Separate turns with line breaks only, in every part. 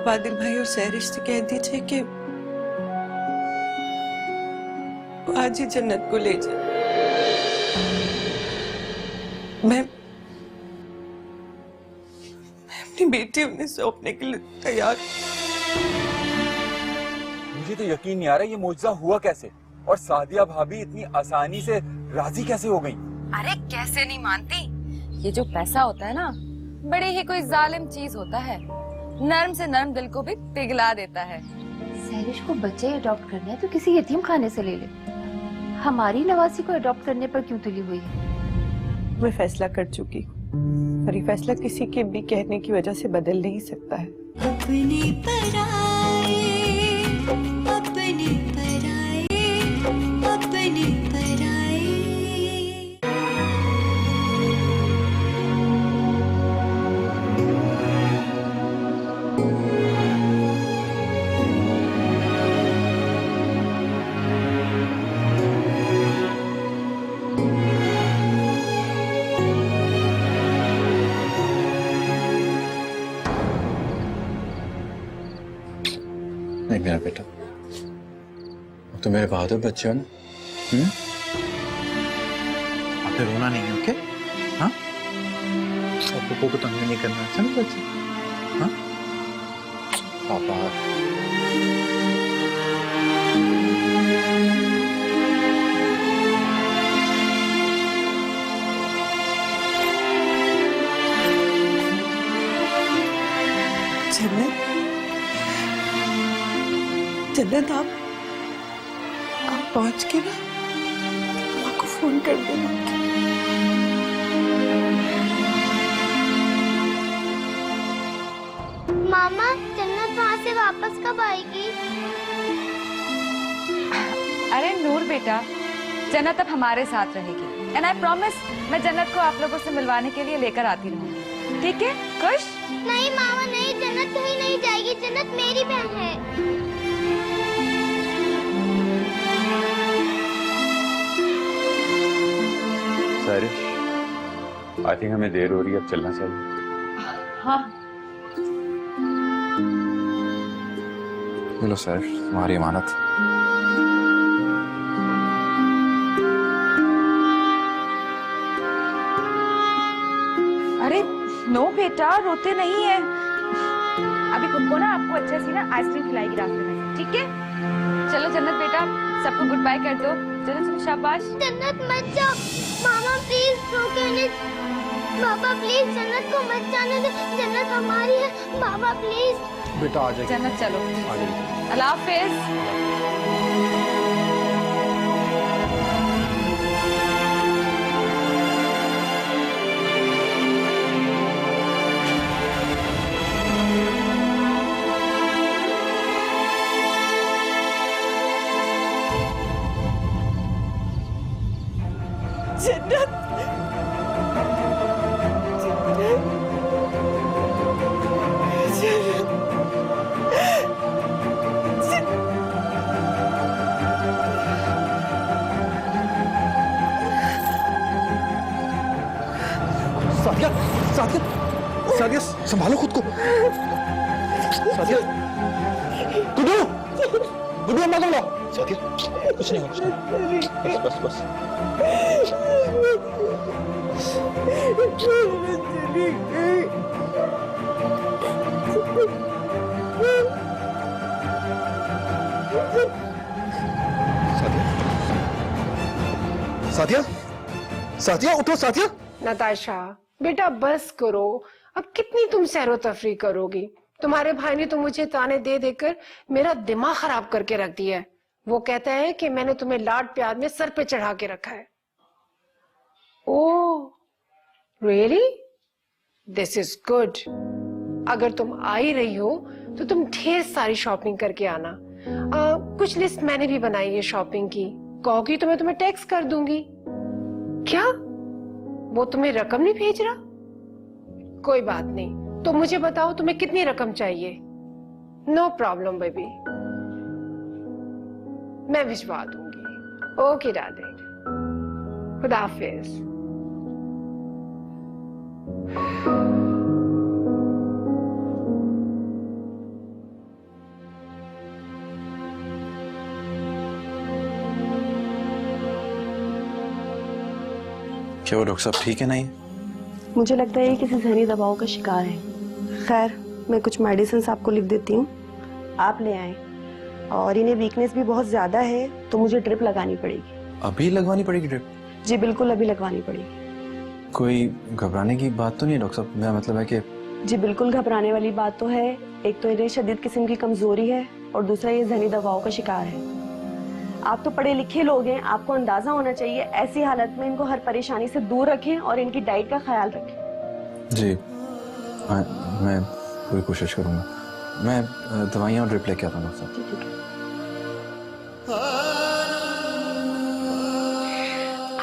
आप आदिल भाई और सहरिश से कह दीजिए कि आज ही जन्नत को ले जाए। मैं अपनी बेटी उन्हें सौंपने के लिए तैयार।
मुझे तो यकीन नहीं आ रहा ये मुआजिजा हुआ कैसे, और सादिया भाभी इतनी आसानी से राजी कैसे हो गई?
अरे कैसे नहीं मानती, ये जो पैसा होता है ना, बड़ी ही कोई जालिम चीज होता है, नर्म से नर्म दिल को भी पिघला देता है।
सहरिश को बच्चे अडॉप्ट करने हैं तो किसी यतीम खाने से ले ले, हमारी नवासी को अडॉप्ट करने पर क्यों तुली हुई है?
मैं फैसला कर चुकी हूँ और ये फैसला किसी के भी कहने की वजह से बदल नहीं सकता है।
अपने पराए, अपने पराए, अपने पराए।
नहीं मेरा बेटा, तो मेरे बहादुर बच्चे हो ना।
आपने रोना नहीं है, ओके? हाँ, आपको को तंग नहीं करना, समझ बच्चे? हाँ
पापा,
जन्नत, जन्नत आप पहुंच के ना मामा को फोन कर देना।
मामा, जन्नत वहाँ से वापस कब आएगी?
अरे नूर बेटा, जन्नत अब हमारे साथ रहेगी, एंड आई प्रॉमिस मैं जन्नत को आप लोगों से मिलवाने के लिए लेकर आती रहूंगी, ठीक है? खुश?
नहीं मामा नहीं, जन्नत कहीं नहीं जाएगी, जन्नत मेरी बहन है।
सहरिश, आई थिंक हमें देर हो रही है, अब चलना चाहिए।
हाँ।
बोलो सर, तुम्हारी अमानत।
अरे नो बेटा, रोते नहीं है, अभी खुद को ना आपको अच्छे से ना आइसक्रीम खिलाएगी रास्ते में, ठीक है? चलो जन्नत बेटा, सबको गुड बाय कर दो। चलो शाबाश।
जन्नत मत जाओ, मामा प्लीज रोके नहीं। बाबा प्लीज जन्नत को मत जाने दे, जन्नत हमारी है, बाबा प्लीज।
बेटा आ जाएगी।
जन्नत चलो,
आ जाएगी।
अल्लाह हाफिज।
जन्नत,
सादिया, सादिया, सादिया, संभालो खुद को। सादिया, गुड्डू, गुड्डू अम्मा को बुलाओ। सादिया, कुछ नहीं होगा, बस बस बस। सादिया, सादिया उठो सादिया।
नताशा बेटा बस करो, अब कितनी तुम सैरो तफरी करोगी? तुम्हारे भाई ने तो मुझे ताने दे देकर मेरा दिमाग खराब करके रख दिया है। वो कहता है कि मैंने तुम्हें लाड प्यार में सर पे चढ़ा के रखा है। Oh really? This is good. अगर तुम आ ही रही हो तो तुम ढेर सारी शॉपिंग करके आना। कुछ लिस्ट मैंने भी बनाई है शॉपिंग की, कहोगी तो मैं तुम्हें टेक्स्ट कर दूंगी। क्या वो तुम्हें रकम नहीं भेज रहा? कोई बात नहीं, तो मुझे बताओ तुम्हें कितनी रकम चाहिए। नो प्रॉब्लम बेबी, मैं भिजवा दूंगी। ओके डार्लिंग, खुदा हाफिज।
क्या वो डॉक्टर साहब ठीक है नहीं?
मुझे लगता है ये किसी जहनी दबाव का शिकार है। खैर, मैं कुछ मेडिसिन आपको लिख देती हूँ, आप ले आएं। और इन्हें वीकनेस भी बहुत ज्यादा है, तो मुझे ड्रिप लगानी पड़ेगी।
अभी लगवानी पड़ेगी ड्रिप?
जी बिल्कुल, अभी लगवानी पड़ेगी।
कोई घबराने की बात तो नहीं डॉक्टर साहब? मेरा मतलब है कि
जी बिल्कुल घबराने वाली बात तो है। एक तो इन्हें शदीद किस्म की कमजोरी है और दूसरा ये जहनी दबाव का शिकार है। आप तो पढ़े लिखे लोग हैं, आपको अंदाजा होना चाहिए। ऐसी हालत में इनको हर परेशानी से दूर रखें और इनकी डाइट का ख्याल रखें।
जी मैं पूरी कोशिश करूंगा। मैं दवाइयाँ और ड्रिप लेके आता हूँ डॉक्टर साहब।
ठीक है।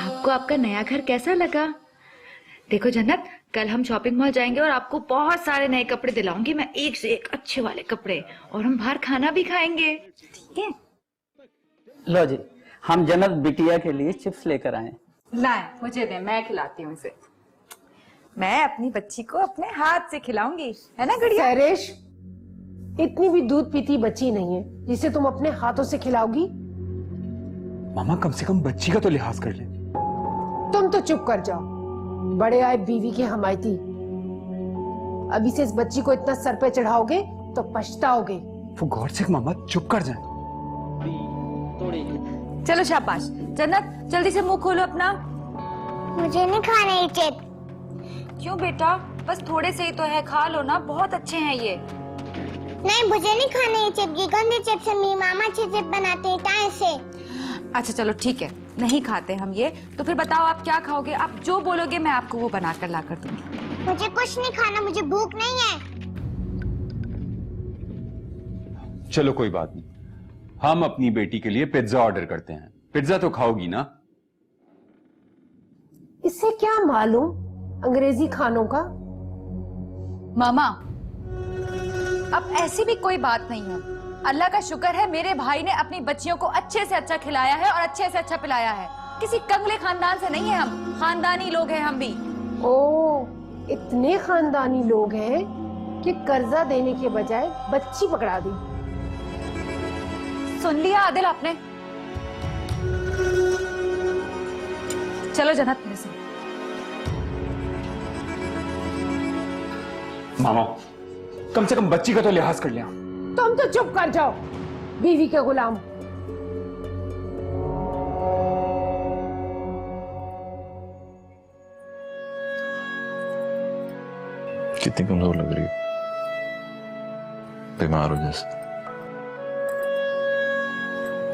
आपको आपका नया घर कैसा लगा? देखो जन्नत, कल हम शॉपिंग मॉल जाएंगे और आपको बहुत सारे नए कपड़े दिलाऊंगी मैं, एक से एक अच्छे वाले कपड़े, और हम बाहर खाना भी खाएंगे, ठीक है?
लो जी, हम जन्नत बिटिया के लिए चिप्स लेकर आए।
लाए, मुझे दे, मैं खिलाती हूँ इसे। मैं अपनी बच्ची को अपने हाथ से खिलाऊंगी, है ना गुड़िया?
सैरेश, इतनी भी दूध पीती बच्ची नहीं है जिसे तुम अपने हाथों से खिलाओगी।
मामा कम से कम बच्ची का तो लिहाज कर ले।
तुम तो चुप कर जाओ, बड़े आए बीवी के हमायती। अभी से इस बच्ची को इतना सर पे चढ़ाओगे तो पछताओगे।
वो गॉड से मामा चुप कर जाए।
चलो शाबाश। जन्नत, जल्दी से मुंह खोलो अपना।
मुझे नहीं खाना ये चिप।
क्यों बेटा? बस थोड़े से ही तो है, खा लो ना, बहुत अच्छे हैं ये।
नहीं, मुझे नहीं खाना ये चिप। ये गंदे चिप्स है, मेरी मामा अच्छे चिप बनाते हैं टाइम से।
अच्छा चलो ठीक है, नहीं खाते हम ये। तो फिर बताओ आप क्या खाओगे? आप जो बोलोगे मैं आपको वो बनाकर ला कर दूंगी।
मुझे कुछ नहीं खाना, मुझे भूख नहीं है।
चलो कोई बात नहीं, हम अपनी बेटी के लिए पिज्जा ऑर्डर करते हैं। पिज्जा तो खाओगी ना?
इससे क्या मालूम अंग्रेजी खानों का?
मामा, अब ऐसी भी कोई बात नहीं है। अल्लाह का शुक्र है मेरे भाई ने अपनी बच्चियों को अच्छे से अच्छा खिलाया है और अच्छे से अच्छा पिलाया है। किसी कंगले खानदान से नहीं है हम, खानदानी लोग हैं हम भी।
ओ, इतने खानदानी लोग हैं कि कर्जा देने के बजाय बच्ची पकड़ा दी।
सुन लिया आदिल आपने? चलो जन्नत मेरे से।
मामा कम से कम बच्ची का तो लिहाज कर लिया।
तुम तो चुप कर जाओ, बीवी के गुलाम।
कितनी कमजोर लग रही है, बीमार हो जैसे।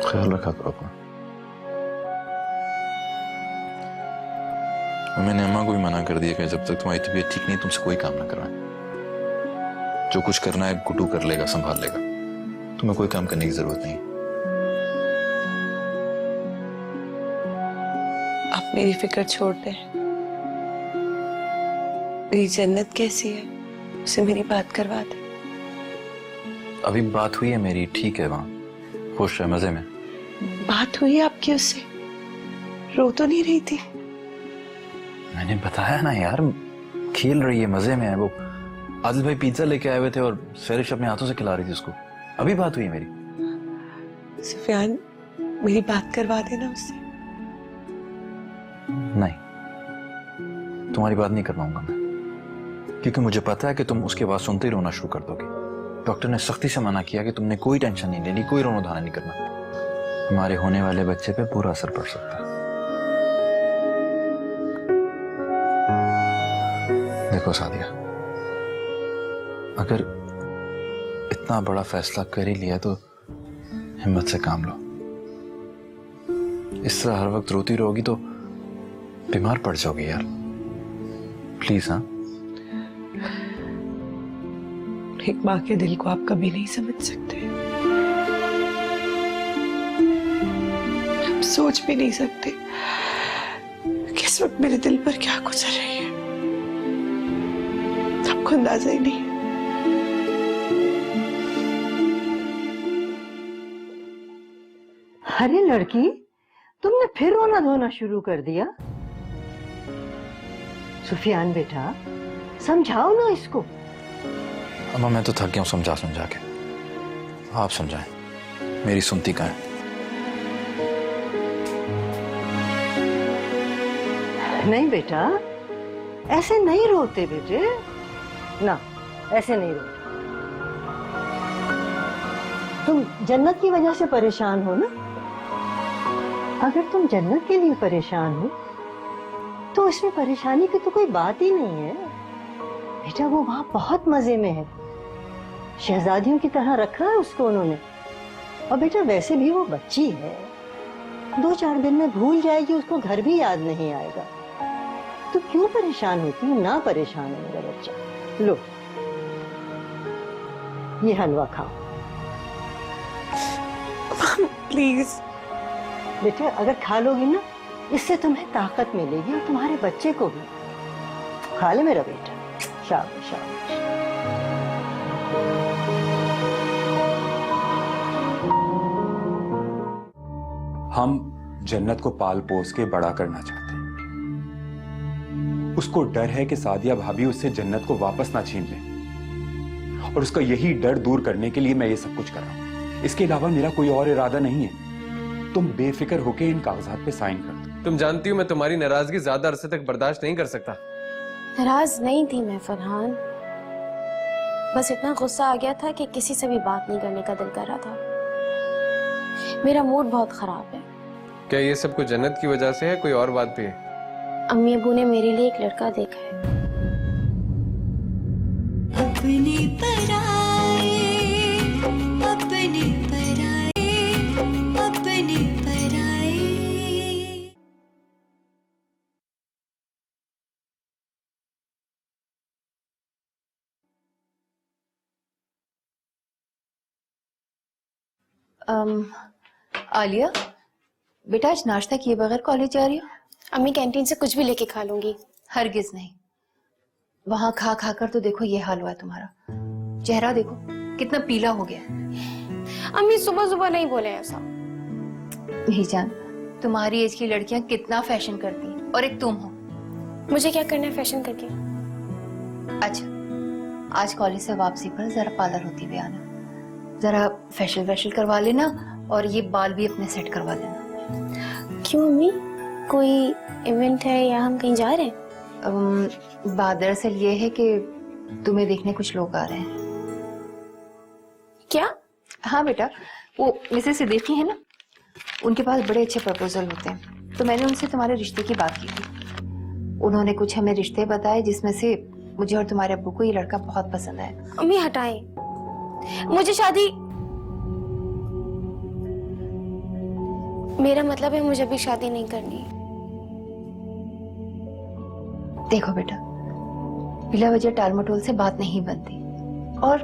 ख्याल रखा करो अपना। मैंने अम्मा को भी मना कर दिया कि जब तक तुम्हारी तबीयत ठीक नहीं तुमसे कोई काम ना करवाएं। जो कुछ करना है गुड्डू कर लेगा, संभाल लेगा, तुम्हें कोई काम करने की जरूरत नहीं।
आप मेरी फिक्र छोड़ दें। मेरी जन्नत कैसी है, उसे मेरी बात करवा दे।
अभी बात हुई है मेरी, ठीक है, वहां खुश है, मजे में।
बात हुई आपकी उससे? रो तो नहीं रही थी?
मैंने बताया ना यार, खेल रही है, मजे में है। वो आदिल भाई पिज्जा लेके आए हुए थे और सैरिश अपने हाथों से खिला रही थी उसको। अभी बात हुई है मेरी।
सुफियान, मेरी बात करवा देना उससे।
नहीं, तुम्हारी बात नहीं कर पाऊंगा मैं, क्योंकि मुझे पता है कि तुम उसके बाद सुनते ही रोना शुरू कर दोगे। डॉक्टर ने सख्ती से मना किया कि तुमने कोई टेंशन नहीं लेनी, कोई रोना धोना नहीं करना। हमारे होने वाले बच्चे पे बुरा असर पड़ सकता है। देखो सादिया, अगर इतना बड़ा फैसला कर ही लिया तो हिम्मत से काम लो। इस तरह हर वक्त रोती रहोगी तो बीमार पड़ जाओगी यार, प्लीज। हाँ,
एक माँ के दिल को आप कभी नहीं समझ सकते, आप सोच भी नहीं सकते कि इस वक्त मेरे दिल पर क्या गुजर रही है। आपको अंदाजा ही नहीं।
अरे लड़की, तुमने फिर रोना धोना शुरू कर दिया। सुफियान बेटा, समझाओ ना इसको।
अम्मा मैं तो थक गया हूँ समझा समझा के, आप समझाएं, मेरी सुनती कहाँ है।
नहीं बेटा, ऐसे नहीं रोते बेटे, ना ऐसे नहीं रोते। तुम जन्नत की वजह से परेशान हो ना? अगर तुम जन्नत के लिए परेशान हो तो इसमें परेशानी की तो कोई बात ही नहीं है बेटा। वो वहां बहुत मजे में है, शहजादियों की तरह रखा है उसको उन्होंने। और बेटा वैसे भी वो बच्ची है, 2-4 दिन में भूल जाएगी, उसको घर भी याद नहीं आएगा। तो क्यों परेशान होती हो? ना परेशान हो मेरा बच्चा। लो ये हलवा खाओ।
प्लीज
बेटा अगर खा लोगी ना, इससे तुम्हें ताकत मिलेगी और तुम्हारे बच्चे को भी। खा ले मेरा बेटा। शाबाश शाबाश।
हम जन्नत को पाल पोस के बड़ा करना चाहते हैं। उसको डर है कि सादिया भाभी उससे जन्नत को वापस ना छीन ले, और उसका यही डर दूर करने के लिए मैं ये सब कुछ कर रहा हूं। इसके अलावा मेरा कोई और इरादा नहीं है। तुम बेफिक्र होके इन कागजात पे साइन कर दो।
तुम जानती हो मैं तुम्हारी नाराजगी ज्यादा अरसे तक बर्दाश्त नहीं कर सकता।
नाराज नहीं थी मैं फरहान, बस इतना गुस्सा आ गया था कि किसी से भी बात नहीं करने का दिल कर रहा था। मेरा मूड बहुत खराब है।
क्या ये सब कुछ जन्नत की वजह से है, कोई और बात भी है?
अम्मी अबू ने मेरे लिए एक लड़का देखा है।
अपने पराए, अपने पराए, अपने पराए।
आलिया बेटा, आज नाश्ता किए बगैर कॉलेज जा रही हो?
अम्मी कैंटीन से कुछ भी लेके खा लूंगी।
हरगिज नहीं। वहां खा खा कर तो देखो ये हाल हुआ है तुम्हारा। चेहरा देखो कितना पीला हो गया है।
अम्मी सुबह सुबह नहीं बोले ऐसा।
नहीं जान, तुम्हारी एज की लड़कियां कितना फैशन करती हैं, और एक तुम हो।
मुझे क्या करना है फैशन करके?
अच्छा, आज कॉलेज से वापसी पर जरा पार्लर होती हुई आना, जरा फेशियल वेशियल करवा लेना, और ये बाल भी अपने सेट करवा लेना।
क्यों अम्मी, कोई इवेंट है या हम कहीं जा रहे हैं?
बात दरअसल ये है कि तुम्हें देखने कुछ लोग आ रहे हैं।
क्या?
हाँ बेटा, वो मिसेस सिद्दीकी है ना, उनके पास बड़े अच्छे प्रपोजल होते हैं। तो मैंने उनसे तुम्हारे रिश्ते की बात की थी। उन्होंने कुछ हमें रिश्ते बताए जिसमें से मुझे और तुम्हारे अब्बू को ये लड़का बहुत पसंद है।
अम्मी हटाएं, मुझे शादी, मेरा मतलब है मुझे अभी शादी नहीं करनी।
देखो बेटा, बिला वजह टाल मटोल से बात नहीं बनती, और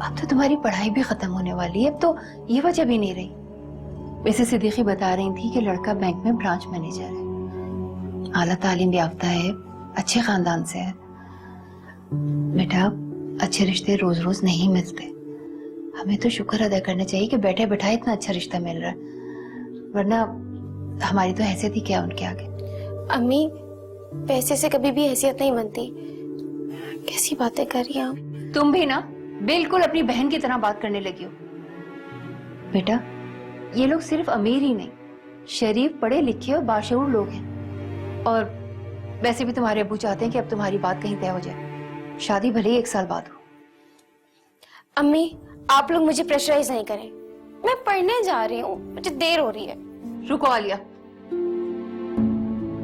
अब तो तुम्हारी पढ़ाई भी खत्म होने वाली है। अब तो ये वजह भी नहीं रही। वैसे सिद्दीकी बता रही थी कि लड़का बैंक में ब्रांच मैनेजर है, आला तालीम याफ्ता है, अच्छे खानदान से है। बेटा अच्छे रिश्ते रोज रोज नहीं मिलते। हमें तो शुक्र अदा करना चाहिए कि बैठे बैठाए इतना अच्छा रिश्ता मिल रहा है, वरना हमारी तो हैसियत ही क्या उनके आगे।
अम्मी पैसे से कभी भी हैसियत नहीं बनती। कैसी बातें कर रही हैं आप?
तुम भी ना बिल्कुल अपनी बहन की तरह बात करने लगी हो। बेटा ये लोग सिर्फ अमीर ही नहीं, शरीफ, पढ़े लिखे और बाशऊर लोग हैं। और वैसे भी तुम्हारे अब्बू चाहते हैं कि अब तुम्हारी बात कहीं तय हो जाए, शादी भले ही 1 साल बाद हो।
अम्मी आप लोग मुझे प्रेशराइज नहीं करें, मैं पढ़ने जा रही हूँ, मुझे देर हो रही है।
रुको आलिया,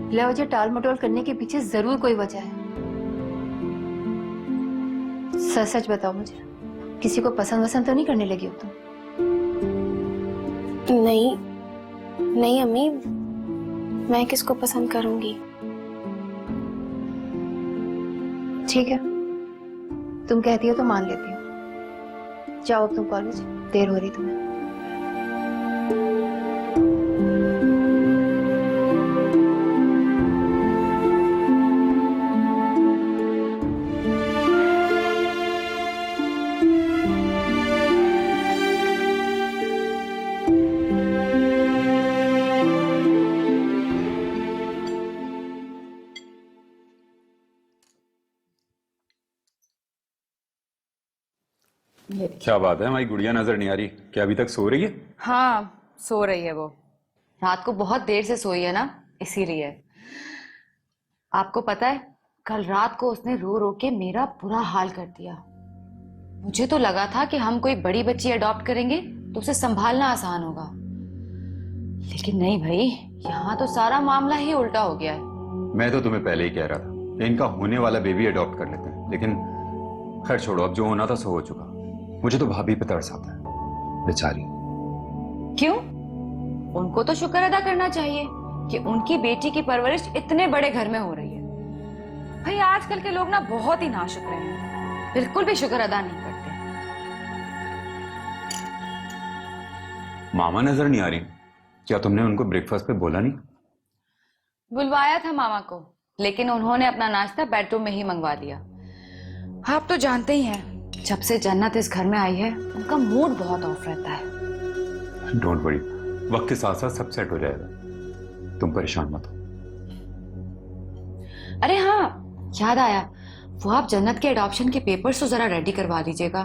बिला वजह टाल मटोल करने के पीछे जरूर कोई वजह है। सच सच बताओ मुझे, किसी को पसंद वसंद तो नहीं करने लगी हो तुम?
नहीं नहीं अम्मी, मैं किसको पसंद करूंगी?
ठीक है, तुम कहती हो तो मान लेती हूँ। जाओ अब तुम कॉलेज, देर हो रही तुम्हें।
क्या बात है, हमारी गुड़िया नजर नहीं आ रही? क्या अभी तक सो रही है?
हाँ सो रही है, वो रात को बहुत देर से सोई है ना, इसीलिए। आपको पता है कल रात को उसने रो रो के मेरा बुरा हाल कर दिया। मुझे तो लगा था कि हम कोई बड़ी बच्ची अडॉप्ट करेंगे तो उसे संभालना आसान होगा, लेकिन नहीं भाई, यहाँ तो सारा मामला ही उल्टा हो गया है।
मैं तो तुम्हें पहले ही कह रहा था कि इनका होने वाला बेबी अडॉप्ट कर लेते हैं, लेकिन खैर छोड़ो, अब जो होना था सो हो चुका। मुझे तो भाभी पे तरस आता है, बेचारी।
क्यों? उनको तो शुक्र अदा करना चाहिए कि उनकी बेटी की परवरिश इतने बड़े घर में हो रही है। भाई आजकल के लोग ना बहुत ही नाशुक्र हैं, बिल्कुल भी शुक्र अदा नहीं करते।
मामा नजर नहीं आ रही, क्या तुमने उनको ब्रेकफास्ट पे बोला नहीं?
बुलवाया था मामा को, लेकिन उन्होंने अपना नाश्ता बेडरूम में ही मंगवा लिया। आप तो जानते ही हैं, जब से जन्नत इस घर में आई है उनका मूड बहुत ऑफ रहता है।
डोंट वरी, वक्त के साथ साथ सब सेट हो जाएगा, तुम परेशान मत हो।
अरे हाँ, याद आया, वो आप जन्नत के एडॉप्शन के पेपर्स तो जरा रेडी करवा लीजिएगा।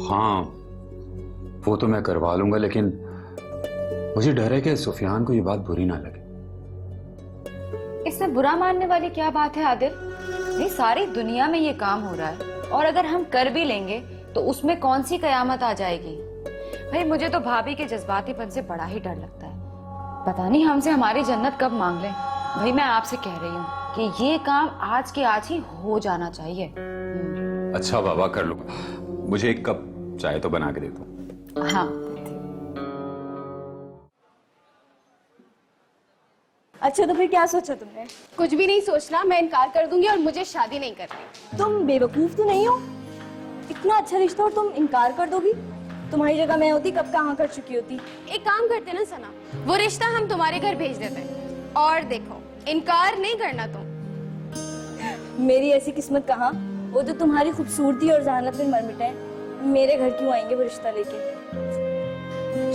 हाँ वो तो मैं करवा लूंगा, लेकिन मुझे डर है कि सुफियान को ये बात बुरी ना लगे।
इसमें बुरा मानने वाली क्या बात है आदिल? नहीं, सारी दुनिया में ये काम हो रहा है, और अगर हम कर भी लेंगे तो उसमें कौन सी कयामत आ जाएगी? भाई मुझे तो भाभी के जज्बातीपन से बड़ा ही डर लगता है। पता नहीं हमसे हमारी जन्नत कब मांग ले। भाई मैं आपसे कह रही हूँ कि ये काम आज के आज ही हो जाना चाहिए।
अच्छा बाबा, कर लूंगा। मुझे एक कप चाय तो बना के दे दो।
हाँ।
अच्छा तो फिर क्या सोचा तुमने?
कुछ भी नहीं सोचना, मैं इनकार कर दूंगी और मुझे शादी नहीं करनी।
तुम बेवकूफ तो नहीं हो? इतना अच्छा रिश्ता और तुम इनकार कर दोगी? तुम्हारी जगह मैं होती कब कहाँ कर चुकी होती।
एक काम करते ना सना, वो रिश्ता हम तुम्हारे घर भेज देते हैं, और देखो इनकार नहीं करना तुम।
मेरी ऐसी किस्मत कहाँ, वो तो तुम्हारी खूबसूरती और जहानत में मर मिटे हैं। मेरे घर क्यों आएंगे वो रिश्ता लेके?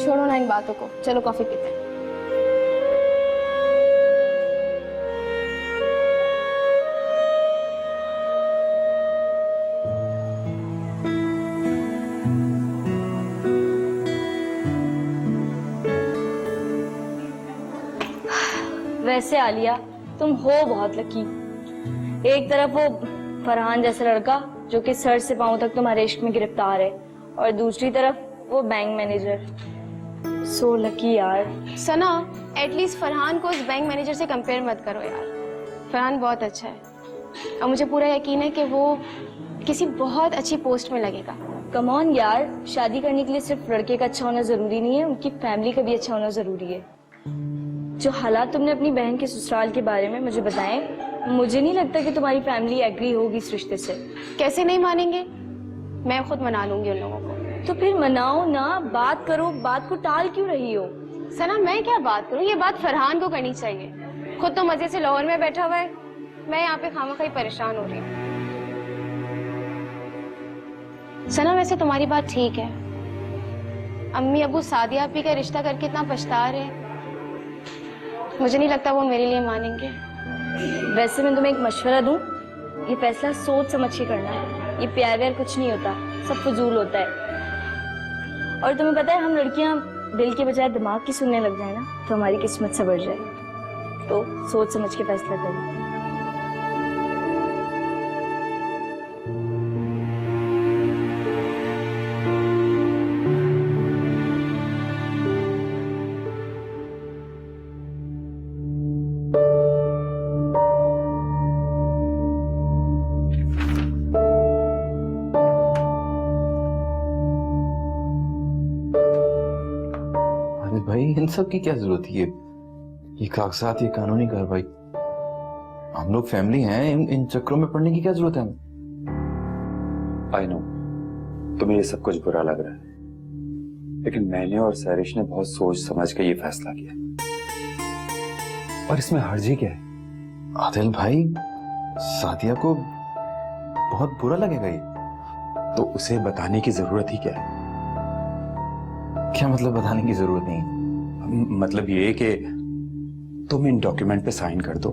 छोड़ो ना इन बातों को, चलो कॉफी पीते हैं।
वैसे आलिया, तुम हो बहुत लकी। एक तरफ वो फरहान जैसा लड़का जो कि सर से पांव तक तुम्हारे इश्क में गिरफ्तार है, और दूसरी तरफ वो बैंक मैनेजर। सो लकी यार।
सना, एटलीस्ट फरहान को उस बैंक मैनेजर से कंपेयर मत करो यार। फरहान बहुत अच्छा है और मुझे पूरा यकीन है कि वो किसी बहुत अच्छी पोस्ट में लगेगा।
कम ऑन यार, शादी करने के लिए सिर्फ लड़के का अच्छा होना जरूरी नहीं है, उनकी फैमिली का भी अच्छा होना जरूरी है। जो हालात तुमने अपनी बहन के ससुराल के बारे में मुझे बताएं, मुझे नहीं लगता कि तुम्हारी फैमिली एग्री होगी इस रिश्ते से।
कैसे नहीं मानेंगे? मैं खुद मना लूंगी उन लोगों को।
तो फिर मनाओ ना, बात करो, बात को टाल क्यों रही हो?
सना मैं क्या बात करूं, ये बात फरहान को करनी चाहिए। खुद तो मजे से लाहौर में बैठा हुआ है, मैं यहाँ पे खामखा परेशान हो रही हूँ। सना वैसे तुम्हारी बात ठीक है, अम्मी अबू सादिया आपी का रिश्ता करके इतना पछता रहे हैं, मुझे नहीं लगता वो मेरे लिए मानेंगे।
वैसे मैं तुम्हें एक मशवरा दूं, ये फैसला सोच समझ के करना है। ये प्यार व्यार कुछ नहीं होता, सब फजूल होता है। और तुम्हें पता है, हम लड़कियां दिल के बजाय दिमाग की सुनने लग जाए ना तो हमारी किस्मत संवर जाए। तो सोच समझ के फैसला करना।
भाई इन सब की क्या जरूरत है? ये कागजात, ये कानूनी कार्रवाई, हम लोग फैमिली हैं, इन चक्करों में पड़ने की क्या जरूरत है?
आई नो तुम्हें ये सब कुछ बुरा लग रहा है, लेकिन मैंने और सैरिश ने बहुत सोच समझ के ये फैसला किया, और इसमें हर्जी क्या है?
आदिल भाई, सादिया को बहुत बुरा लगेगा ये।
तो उसे बताने की जरूरत ही क्या है?
क्या मतलब बताने की जरूरत नहीं?
मतलब ये कि तुम इन डॉक्यूमेंट पे साइन कर दो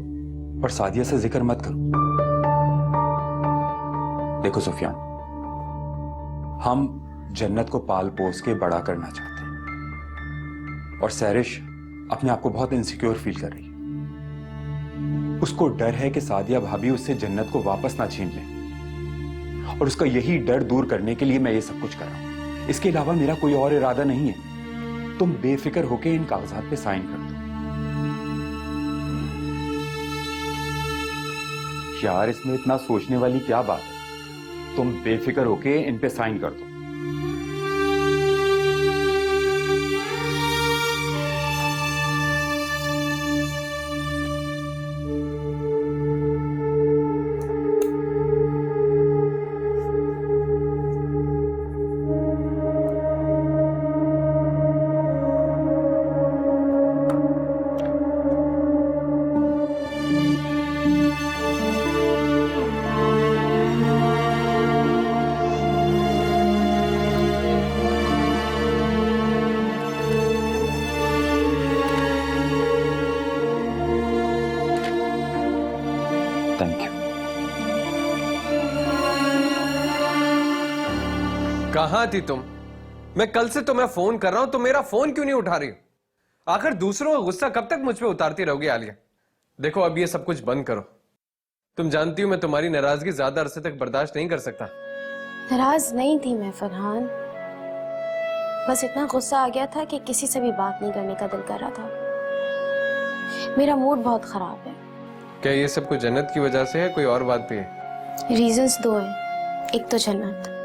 और सादिया से जिक्र मत करो। देखो सुफियान, हम जन्नत को पाल पोस के बड़ा करना चाहते हैं, और सैरिश अपने आप को बहुत इनसिक्योर फील कर रही है। उसको डर है कि सादिया भाभी उससे जन्नत को वापस ना छीन ले, और उसका यही डर दूर करने के लिए मैं ये सब कुछ कर रहा हूं। इसके अलावा मेरा कोई और इरादा नहीं है। तुम बेफिक्र होके इन कागजात पे साइन कर दो। यार, इसमें इतना सोचने वाली क्या बात है? तुम बेफिक्र होके इन पे साइन कर दो। Thank you.
कहां थी तुम? मैं कल से तुम्हें फोन कर रहा हूं, तो मेरा फोन क्यों नहीं उठा रही? आखिर दूसरों का गुस्सा कब तक मुझ पे उतारती रहोगी आलिया? देखो, अब ये सब कुछ बंद करो। तुम जानती हो मैं तुम्हारी नाराजगी ज्यादा अरसे तक बर्दाश्त नहीं कर सकता।
नाराज नहीं थी मैं फरहान, बस इतना गुस्सा आ गया था कि किसी से भी बात नहीं करने का दिल कर रहा था। मेरा मूड बहुत खराब है।
क्या ये सब कुछ जन्नत की वजह से है, कोई और बात भी है?
रीजंस दो हैं, एक तो जन्नत,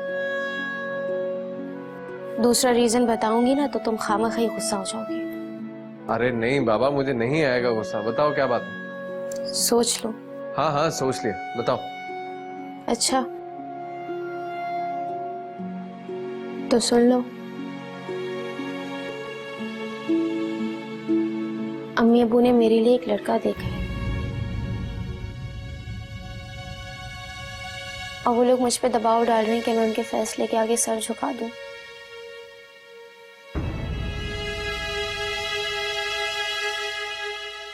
दूसरा रीजन बताऊंगी ना तो तुम खामखा गुस्सा हो जाओगे।
अरे नहीं बाबा, मुझे नहीं आएगा गुस्सा। बताओ क्या बात है?
सोच लो।
हाँ हाँ, सोच लिया, बताओ।
अच्छा तो सुन लो। अम्मी अबू ने मेरे लिए एक लड़का देखा है और वो लोग मुझ पे दबाव डाल रहे हैं कि मैं उनके फैसले के आगे सर झुका दूं।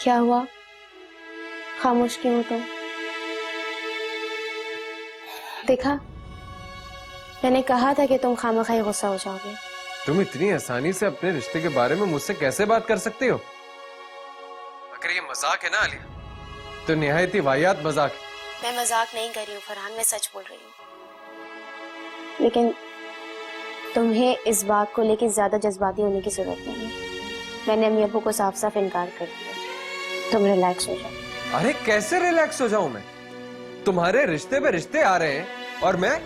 क्या हुआ, खामोश क्यों हो तुम? देखा, मैंने कहा था कि तुम खामखा गुस्सा हो जाओगे।
तुम इतनी आसानी से अपने रिश्ते के बारे में मुझसे कैसे बात कर सकते हो? अगर ये मजाक है ना आलिया, तो निहायत ही वाहियात मजाक है।
मैं मजाक नहीं कर रही हूँ फरहान, मैं सच बोल रही हूँ। लेकिन तुम्हें इस बात को लेकर ज्यादा जज्बाती होने की जरूरत नहीं है। मैंने अम्मी अब्बू को साफ साफ इनकार कर दिया। तुम रिलैक्स हो जाओ।
अरे कैसे रिलैक्स हो जाऊं मैं? तुम्हारे रिश्ते पे रिश्ते आ रहे हैं और मैं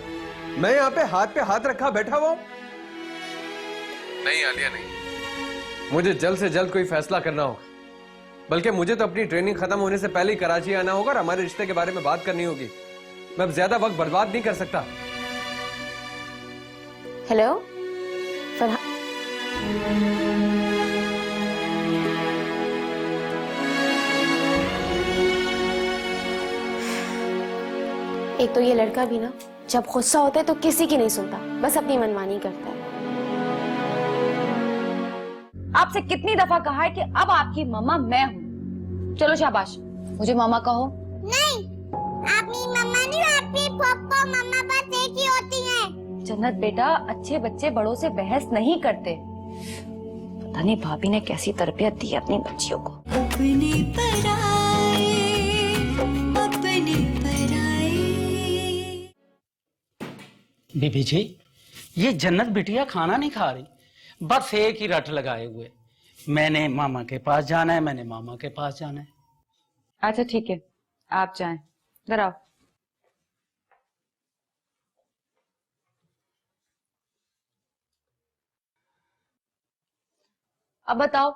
यहाँ पे हाथ रखा बैठा हुआ हूं। नहीं आलिया, नहीं, मुझे जल्द से जल्द कोई फैसला करना होगा। बल्कि मुझे तो अपनी ट्रेनिंग खत्म होने से पहले ही कराची आना होगा और हमारे रिश्ते के बारे में बात करनी होगी। मैं अब ज्यादा वक्त बर्बाद नहीं कर सकता।
हेलो फरहान, एक तो ये लड़का भी ना, जब गुस्सा होता है तो किसी की नहीं सुनता, बस अपनी मनमानी करता है।
आपसे कितनी दफा कहा है कि अब आपकी मम्मा मैं हूँ। चलो शाबाश, मुझे मामा कहो।
नहीं, आपकी मम्मा नहीं, आपकी पापा मम्मा बस एक ही होती हैं।
जन्नत बेटा, अच्छे बच्चे बड़ों से बहस नहीं करते। पता नहीं भाभी ने कैसी तरबियत दी है अपनी बच्चियों को।
अपने पराए, अपने पराए।
बीबी जी, ये जन्नत बिटिया खाना नहीं खा रही, बस एक ही रट लगाए हुए। मैंने मामा के पास जाना है, मैंने मामा के पास जाना है।
अच्छा ठीक है, आप जाएं। इधर आओ। अब बताओ,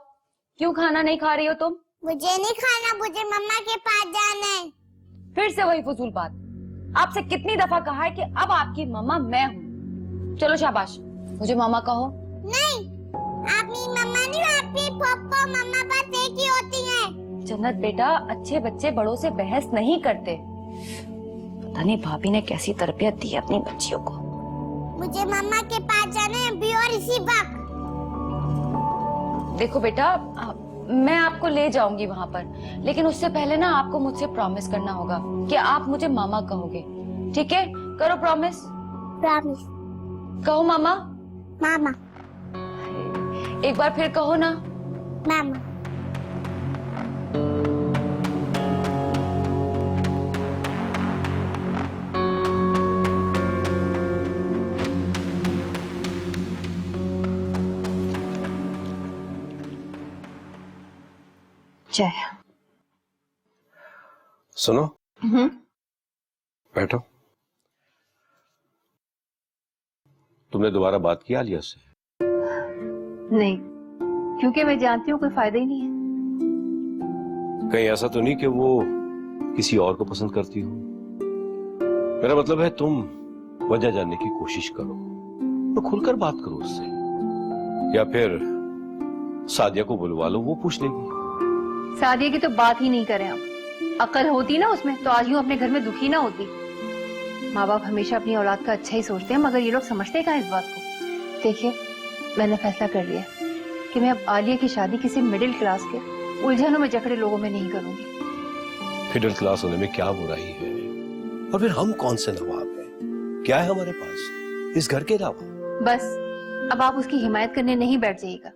क्यों खाना नहीं खा रही हो तुम?
मुझे नहीं खाना, मुझे मम्मा के पास जाना है।
फिर से वही फजूल बात। आपसे कितनी दफा कहा है कि अब आपकी मम्मा मैं हूँ। चलो शाबाश, मुझे मामा कहो।
नहीं, आपकी मम्मा नहीं, आपकी पापा मम्मा बस एक ही होती हैं।
जन्नत बेटा, अच्छे बच्चे बड़ों से बहस नहीं करते। पता नहीं भाभी ने कैसी तरबियत दी है अपनी बच्चियों को।
मुझे मम्मा के पास जाना है अभी और इसी वक्त।
देखो बेटा, मैं आपको ले जाऊंगी वहां पर, लेकिन उससे पहले ना आपको मुझसे प्रॉमिस करना होगा कि आप मुझे मामा कहोगे। ठीक है, करो प्रॉमिस।
प्रॉमिस।
कहो मामा।
मामा।
एक बार फिर कहो ना।
मामा।
चाय।
सुनो, बैठो। तुमने दोबारा बात की आलिया से?
नहीं, क्योंकि मैं जानती हूँ कोई फायदा ही नहीं है।
कहीं ऐसा तो नहीं कि वो किसी और को पसंद करती हो? मेरा मतलब है तुम वजह जानने की कोशिश करो और खुलकर बात करो उससे, या फिर सादिया को बुलवा लो, वो पूछ लेगी।
सादिया की तो बात ही नहीं करें आप। अकल होती ना उसमें तो आज यूं अपने घर में दुखी ना होती। माँ बाप हमेशा अपनी औलाद का अच्छा ही सोचते हैं, मगर ये लोग समझते कहाँ इस बात को। देखिए, मैंने फैसला कर लिया कि मैं अब आलिया की शादी किसी मिडिल क्लास के उलझनों में जकड़े लोगों में नहीं करूंगी।
मिडिल क्लास होने में क्या बुराई है? और फिर हम कौन से नवाब हैं? क्या है हमारे पास इस घर के अलावा? बस
अब आप उसकी हिमायत करने नहीं बैठ जाइएगा।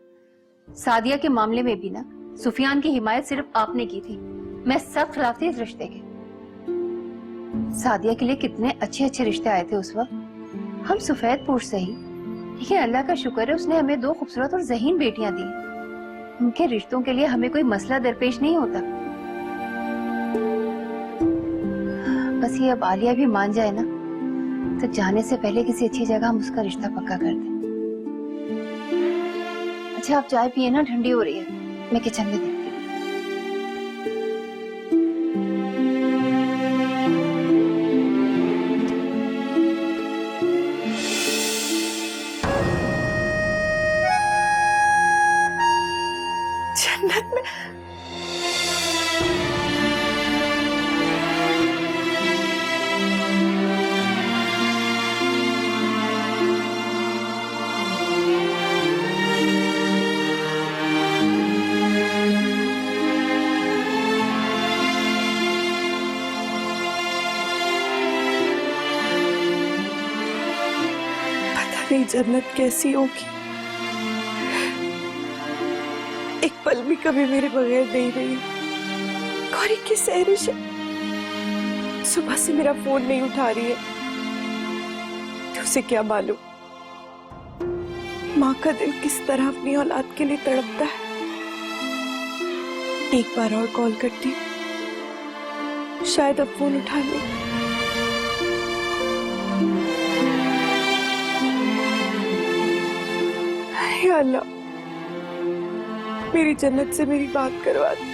सादिया के मामले में भी ना सुफियान की हिमायत सिर्फ आपने की थी, मैं सख्त खिलाफ थी इस रिश्ते के। सादिया के लिए कितने अच्छे अच्छे रिश्ते आए थे उस वक्त, हम सफेदपुर से ही, लेकिन अल्लाह का शुक्र है उसने हमें 2 खूबसूरत और ज़हीन बेटियां दी। उनके रिश्तों के लिए हमें कोई मसला दरपेश नहीं होता। बस ये अब आलिया भी मान जाए ना, तो जाने से पहले किसी अच्छी जगह हम उसका रिश्ता पक्का कर दें। अच्छा, आप चाय पिए ना, ठंडी हो रही है। मैं किचन में देखती हूँ।
जन्नत में पता नहीं जन्नत कैसी होगी। एक पल भी कभी मेरे बगैर नहीं रही। गौरी की सहरिश है, सुबह से मेरा फोन नहीं उठा रही है। तो उसे क्या मालूम माँ का दिल किस तरह अपनी औलाद के लिए तड़पता है। एक बार और कॉल करती हूँ, शायद अब फोन उठा ले। या अल्लाह, मेरी जन्नत से मेरी बात करवा दे।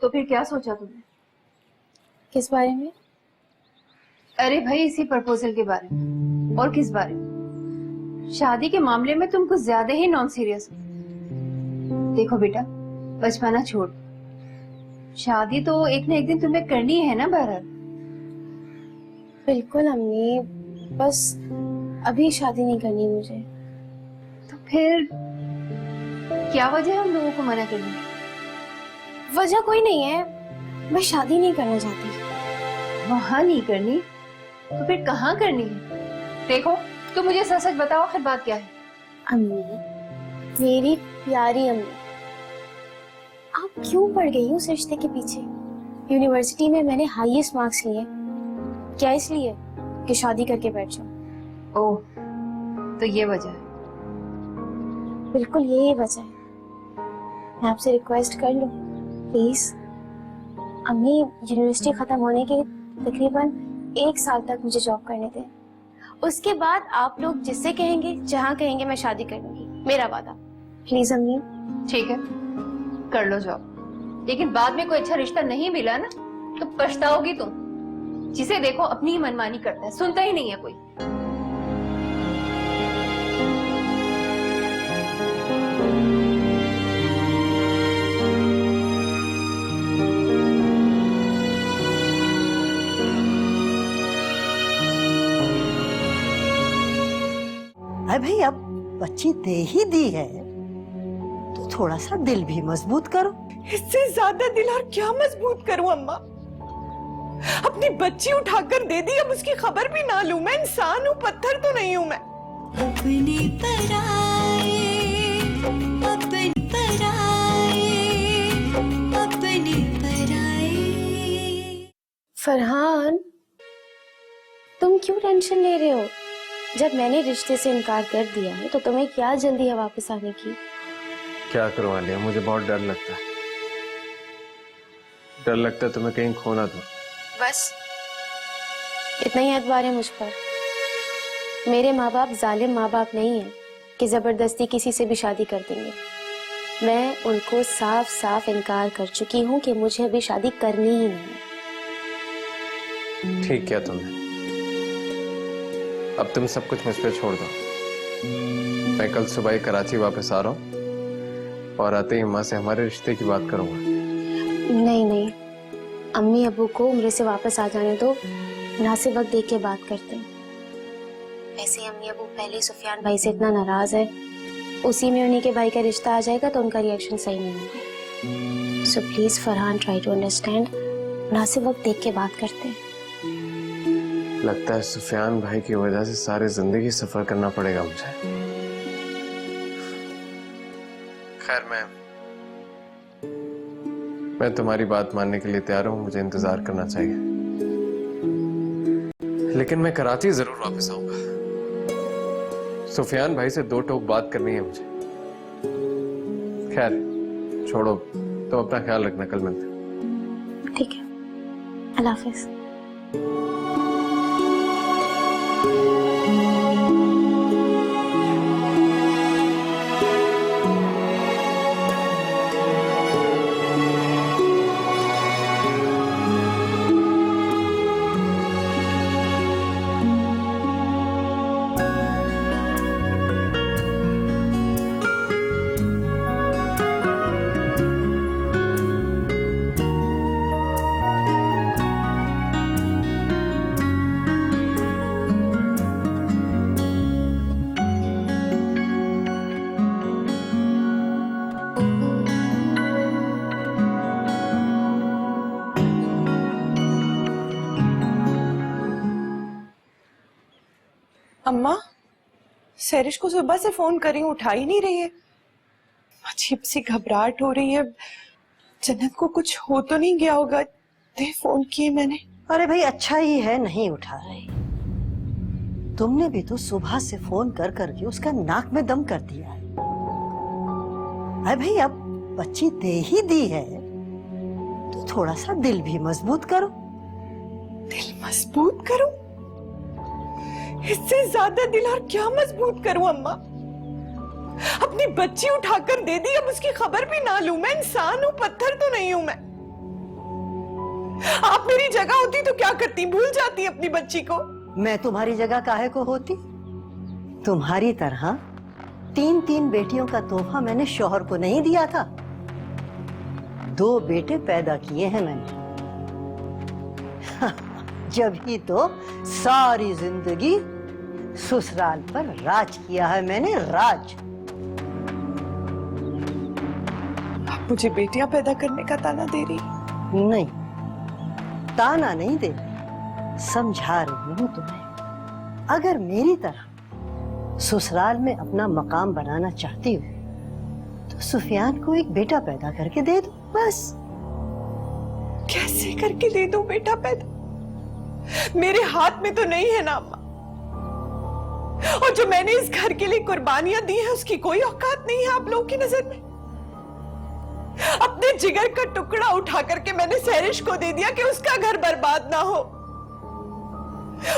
तो फिर क्या सोचा तुमने?
किस बारे में?
अरे भाई, इसी प्रपोजल के बारे में। और किस बारे में? शादी के मामले में तुम कुछ ज्यादा ही नॉन सीरियस हो। देखो बेटा, बचपना छोड़, शादी तो एक ना एक दिन तुम्हें करनी है ना। बहरहाल
बिल्कुल अम्मी, बस अभी शादी नहीं करनी मुझे।
तो फिर क्या वजह है हम लोगों को मना करने की?
वजह कोई नहीं है, मैं शादी नहीं करना चाहती।
वहां नहीं करनी तो फिर कहाँ करनी है? देखो, तुम मुझे सच सच बताओ, आखिर बात क्या है?
अम्मी, मेरी प्यारी अम्मी, आप क्यों पड़ गई उस रिश्ते के पीछे? यूनिवर्सिटी में मैंने हाईएस्ट मार्क्स लिए, क्या इसलिए कि शादी करके बैठ जाऊं?
ओह, तो ये वजह है?
बिल्कुल यही वजह है। मैं आपसे रिक्वेस्ट कर लूं प्लीज? अम्मी, यूनिवर्सिटी खत्म होने के तकरीबन 1 साल तक मुझे जॉब करने दें। उसके बाद आप लोग जिससे कहेंगे, जहाँ कहेंगे, मैं शादी कर लूंगी, मेरा वादा। प्लीज अम्मी।
ठीक है, कर लो जॉब, लेकिन बाद में कोई अच्छा रिश्ता नहीं मिला ना तो पछताओगी तुम। जिसे देखो अपनी ही मनमानी करता है, सुनता ही नहीं है कोई।
भाई अब बच्ची दे ही दी है तो थोड़ा सा दिल भी मजबूत करो।
इससे ज्यादा दिल और क्या मजबूत करूं अम्मा? अपनी बच्ची उठाकर दे दी, अब उसकी खबर भी ना लूं। मैं इंसान हूं, पत्थर तो नहीं हूं मैं।
अपने पराए, अपने पराए, अपने पराए।
फरहान, तुम क्यों टेंशन ले रहे हो? जब मैंने रिश्ते से इनकार कर दिया है तो तुम्हें क्या जल्दी है वापस आने की?
क्या करूं आलिया, मुझे बहुत डर लगता है। डर लगता है तुम्हें कहीं खो ना दूं।
बस इतना ही एतबार है मुझ पर। मेरे माँ बाप जालिम माँ बाप नहीं है कि जबरदस्ती किसी से भी शादी कर देंगे। मैं उनको साफ साफ इनकार कर चुकी हूँ कि मुझे अभी शादी करनी ही नहीं है।
ठीक किया तुमने। अब तुम सब कुछ मुझ पे छोड़ दो। मैं कल सुबह ही कराची वापस आ रहा हूँ और आते ही माँ से हमारे रिश्ते की बात करूंगा।
नहीं नहीं, अम्मी अबू को उम्र से वापस आ जाने दो, मुनासिब वक्त देख के बात करते हैं। वैसे अम्मी अबू पहले ही सुफियान भाई से इतना नाराज है, उसी में उन्हीं के भाई का रिश्ता आ जाएगा तो उनका रिएक्शन सही नहीं होगा। So please Farhan, try to understand. मुनासिब वक्त देख के बात करते हैं।
लगता है सुफियान भाई की वजह से सारी जिंदगी सफर करना पड़ेगा मुझे। खैर मैं तुम्हारी बात मानने के लिए तैयार हूं, मुझे इंतजार करना चाहिए, लेकिन मैं कराची जरूर वापस आऊंगा। सुफियान भाई से दो टोक बात करनी है मुझे। खैर छोड़ो, तो अपना ख्याल रखना, कल मिलते हैं।
ठीक है, अल्लाह हाफिज।
अम्मा, सैरिश को सुबह से फोन कर रही हूँ, उठा ही नहीं रही है। अजीब सी घबराहट हो रही है। जन्नत को कुछ हो तो नहीं गया होगा? दे फोन किए मैंने।
अरे भाई अच्छा ही है नहीं उठा रही। तुमने भी तो सुबह से फोन कर करके उसका नाक में दम कर दिया है। अरे भाई अब बच्ची दे ही दी है तो थोड़ा सा दिल भी मजबूत करो।
दिल मजबूत करूं? इससे ज्यादा दिल और क्या मजबूत करूं अम्मा? अपनी बच्ची उठाकर दे दी, अब उसकी खबर भी ना लूं। मैं इंसान हूं, पत्थर तो नहीं हूं मैं। आप मेरी जगह होती तो क्या करती? भूल जाती अपनी बच्ची को।
मैं तुम्हारी जगह काहे को होती? तुम्हारी तरह 3-3 बेटियों का तोहफा मैंने शौहर को नहीं दिया था। 2 बेटे पैदा किए हैं मैंने। जब ही तो सारी जिंदगी ससुराल पर राज किया है मैंने, राज।
आप मुझे बेटियां पैदा करने का ताना दे रही?
नहीं, ताना नहीं दे, समझा रही हूं तुम्हें। अगर मेरी तरह ससुराल में अपना मकाम बनाना चाहती हो तो सुफियान को एक बेटा पैदा करके दे दो, बस।
कैसे करके दे दूं बेटा पैदा? मेरे हाथ में तो नहीं है ना अम्मा। और जो मैंने इस घर के लिए कुर्बानियां दी हैं उसकी कोई औकात नहीं है आप लोगों की नजर में। अपने जिगर का टुकड़ा उठा करके मैंने सैरिश को दे दिया कि उसका घर बर्बाद ना हो।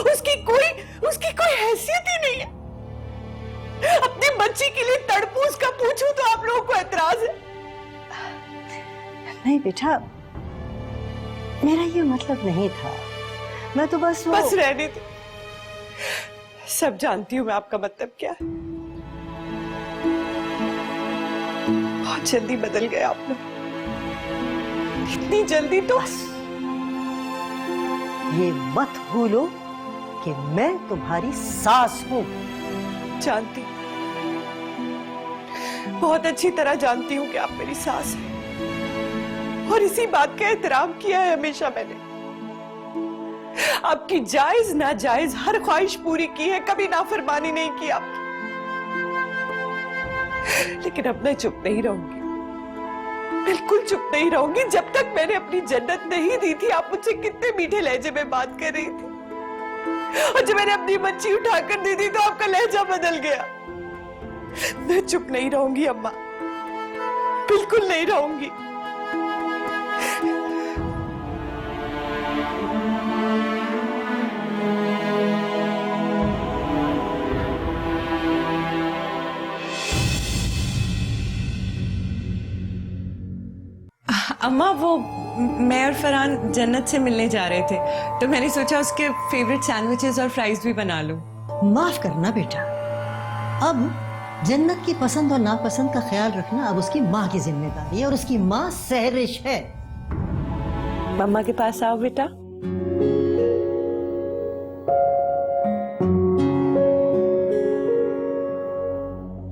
उसकी कोई हैसियत ही नहीं है। अपनी बच्ची के लिए तड़पूं, उसका पूछूं तो आप लोगों को एतराज है।
नहीं बेटा, मेरा ये मतलब नहीं था। मैं तो बस
रहने दो। सब जानती हूँ मैं आपका मतलब क्या है। बहुत जल्दी बदल गए आप लोग, इतनी जल्दी तो।
ये मत भूलो कि मैं तुम्हारी सास हूँ।
जानती बहुत अच्छी तरह जानती हूँ कि आप मेरी सास हैं और इसी बात का एहतराम किया है हमेशा मैंने। आपकी जायज नाजायज हर ख्वाहिश पूरी की है, कभी नाफरमानी नहीं की आपकी। लेकिन अब मैं चुप नहीं रहूंगी, बिल्कुल चुप नहीं रहूंगी। जब तक मैंने अपनी जन्नत नहीं दी थी, आप मुझसे कितने मीठे लहजे में बात कर रही थी, और जब मैंने अपनी बच्ची उठाकर दी थी तो आपका लहजा बदल गया। मैं चुप नहीं रहूंगी अम्मा, बिल्कुल नहीं रहूंगी।
अम्मा, वो मैं और फरहान जन्नत से मिलने जा रहे थे, तो मैंने सोचा उसके फेवरेट सैंडविचेस और फ्राइज भी बना लूं।
माफ करना बेटा, अब जन्नत की पसंद और नापसंद का ख्याल रखना अब उसकी माँ की जिम्मेदारी है, और उसकी माँ सहरिश है।
मम्मा के पास आओ बेटा।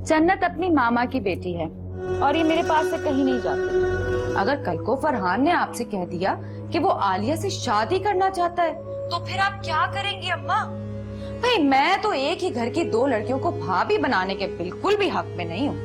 जन्नत अपनी मामा की बेटी है और ये मेरे पास से कहीं नहीं जाती। अगर कल को फरहान ने आपसे कह दिया कि वो आलिया से शादी करना चाहता है, तो फिर आप क्या करेंगी अम्मा? भाई मैं तो एक ही घर की दो लड़कियों को भाभी बनाने के बिल्कुल भी हक में नहीं हूँ।